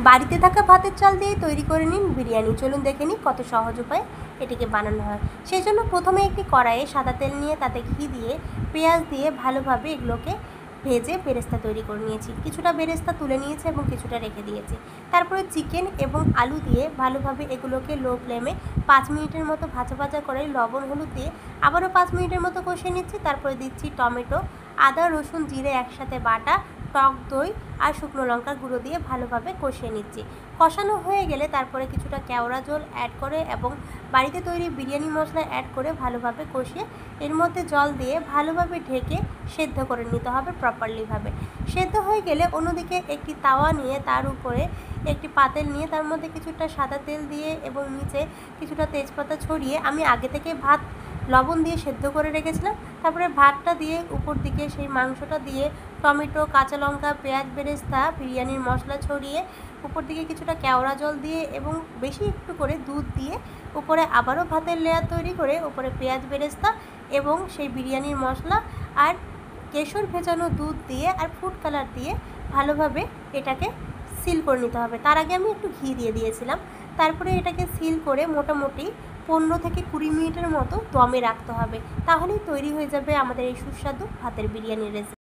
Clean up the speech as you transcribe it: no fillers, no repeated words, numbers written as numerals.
বাড়িতে থাকা ভাতের চাল দিয়ে তৈরি করে নিন বিরিয়ানি। চলুন দেখে নিই কত সহজ উপায় এটিকে বানানো হয়। সেই জন্য প্রথমে একটি কড়াইয়ে সাদা তেল নিয়ে তাতে ঘি দিয়ে পেঁয়াজ দিয়ে ভালোভাবে এগুলোকে ভেজে বেরেস্তা তৈরি করে নিয়েছি। কিছুটা বেরেস্তা তুলে নিয়েছি এবং কিছুটা রেখে দিয়েছি। তারপরে চিকেন এবং আলু দিয়ে ভালোভাবে এগুলোকে লো ফ্লেমে 5 মিনিটের মতো ভাজা ভাজা করে লবণ হলুদ দিয়ে আবারও 5 মিনিটের মতো কষিয়ে নিচ্ছি। তারপরে দিচ্ছি টমেটো, আদা, রসুন, জিরে একসাথে বাটা, টক দই আর শুকনো লঙ্কার গুঁড়ো দিয়ে ভালোভাবে কষিয়ে নিচ্ছি। কষানো হয়ে গেলে তারপরে কিছুটা কেওড়া জল অ্যাড করে এবং বাড়িতে তৈরি বিরিয়ানি মশলা অ্যাড করে ভালোভাবে কষিয়ে এর মধ্যে জল দিয়ে ভালোভাবে ঢেকে সেদ্ধ করে নিতে হবে প্রপারলিভাবে। সেদ্ধ হয়ে গেলে অন্যদিকে একটি তাওয়া নিয়ে তার উপরে একটি পাতিল নিয়ে তার মধ্যে কিছুটা সাদা তেল দিয়ে এবং নিচে কিছুটা তেজপাতা ছড়িয়ে আমি আগে থেকে ভাত লবণ দিয়ে সেদ্ধ করে রেখেছিলাম। তারপরে ভাতটা দিয়ে উপর দিকে সেই মাংসটা দিয়ে টমেটো, কাঁচা লঙ্কা, পেঁয়াজ বেরেস্তা, বিরিয়ানির মশলা ছড়িয়ে উপর দিকে কিছুটা কেওড়া জল দিয়ে এবং বেশি একটু করে দুধ দিয়ে উপরে আবারও ভাতের লেয়ার তৈরি করে উপরে পেঁয়াজ বেরেস্তা এবং সেই বিরিয়ানির মশলা আর কেশর ভেজানো দুধ দিয়ে আর ফুড কালার দিয়ে ভালোভাবে এটাকে সিল করে নিতে হবে। তার আগে আমি একটু ঘি দিয়ে দিয়েছিলাম। তারপরে এটাকে সিল করে মোটামুটি 15 থেকে 20 মিনিটের মতো দমে রাখতে হবে। তাহলেই তৈরি হয়ে যাবে আমাদের এই সুস্বাদু ভাতের বিরিয়ানির রেসিপি।